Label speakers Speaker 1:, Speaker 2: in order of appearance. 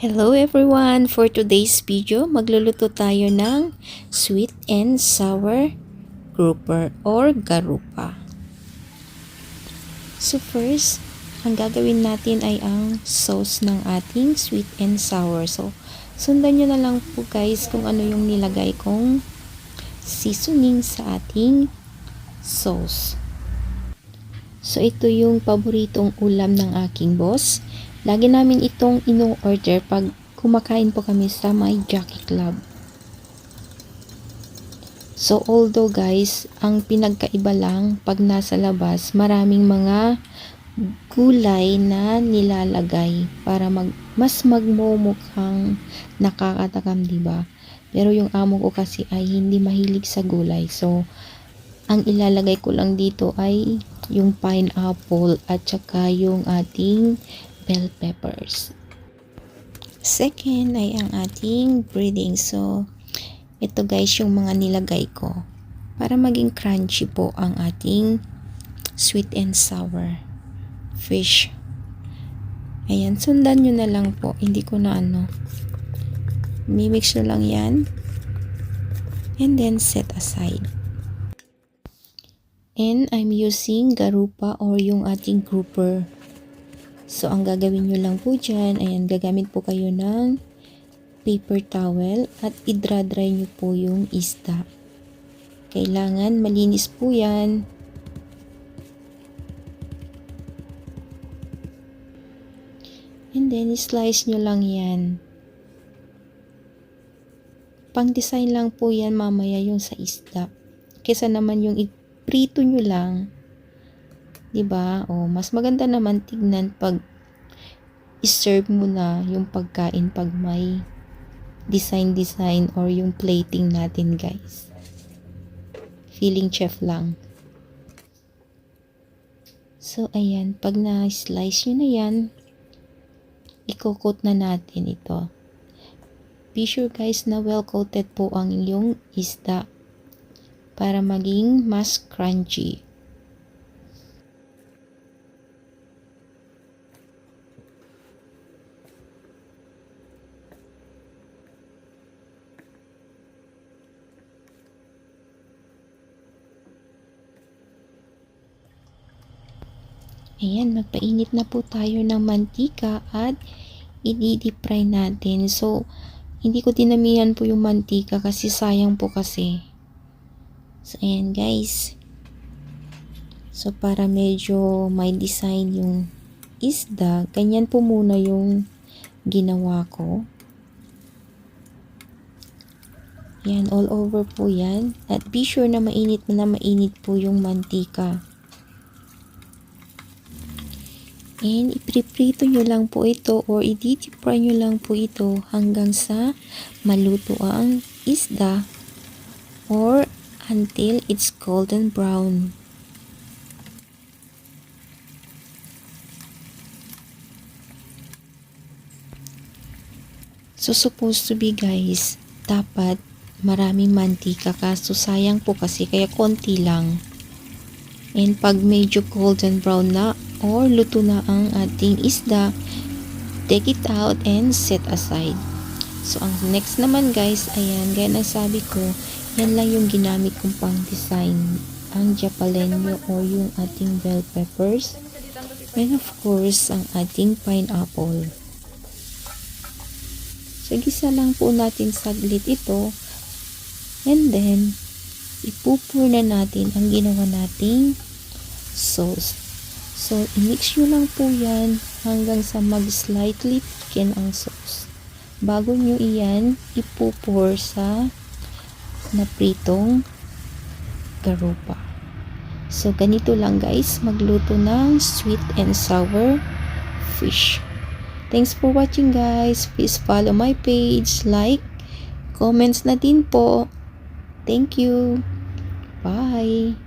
Speaker 1: Hello everyone! For today's video, magluluto tayo ng sweet and sour grouper or garupa. So first, ang gagawin natin ay ang sauce ng ating sweet and sour. So, sundan nyo na lang po guys kung ano yung nilagay kong seasoning sa ating sauce. So, ito yung paboritong ulam ng aking boss. Lagi namin itong ino-order pag kumakain po kami sa may Jockey Club. So, although guys, ang pinagkaiba lang pag nasa labas, maraming mga gulay na nilalagay para mas magmumukhang nakakatakam, diba? Pero yung amo ko kasi ay hindi mahilig sa gulay. So, ang ilalagay ko lang dito ay yung pineapple at saka yung ating bell peppers. Second ay ang ating breading. So, ito guys yung mga nilagay ko para maging crunchy po ang ating sweet and sour fish. Ayan, sundan nyo na lang po. Hindi ko na mimix nyo lang yan and then set aside. And I'm using garupa or yung ating grouper. So, ang gagawin nyo lang po dyan, ayan, gagamit po kayo ng paper towel at idra-dry nyo po yung isda. Kailangan malinis po yan. And then, slice nyo lang yan. Pang-design lang po yan mamaya yung sa isda. Kesa naman yung iprito nyo lang. Diba? O, mas maganda naman tignan pag i-serve mo na yung pagkain pag may design or yung plating natin guys. Feeling chef lang. So, ayan. Pag na-slice nyo na yan, i-coat na natin ito. Be sure guys na well-coated po ang inyong isda para maging mas crunchy. Ayan, magpainit na po tayo ng mantika at i-deep fry natin. So, hindi ko dinamihan po yung mantika kasi sayang po kasi. So, ayan guys. So, para medyo may design yung isda, ganyan po muna yung ginawa ko. Yan, all over po yan. At be sure na mainit po yung mantika. And ipriprito nyo lang po ito or i-deep fry nyo lang po ito hanggang sa maluto ang isda or until it's golden brown. So, supposed to be guys, dapat maraming mantika kaso sayang po kasi kaya konti lang. And pag medyo golden brown na or luto na ang ating isda, take it out and set aside. So, ang next naman guys, ayan, gaya ng sabi ko, yan lang yung ginamit kong pang design. Ang jalapeno or yung ating bell peppers. And of course, ang ating pineapple. So, gisa lang po natin saglit ito. And then, ipupur na natin ang ginawa nating sauce. So, i-mix nyo lang po yan hanggang sa mag-slightly thicken ang sauce. Bago nyo iyan, ipupur sa napritong garupa. So, ganito lang guys, magluto ng sweet and sour fish. Thanks for watching guys. Please follow my page, like, comments na din po. Thank you. Bye.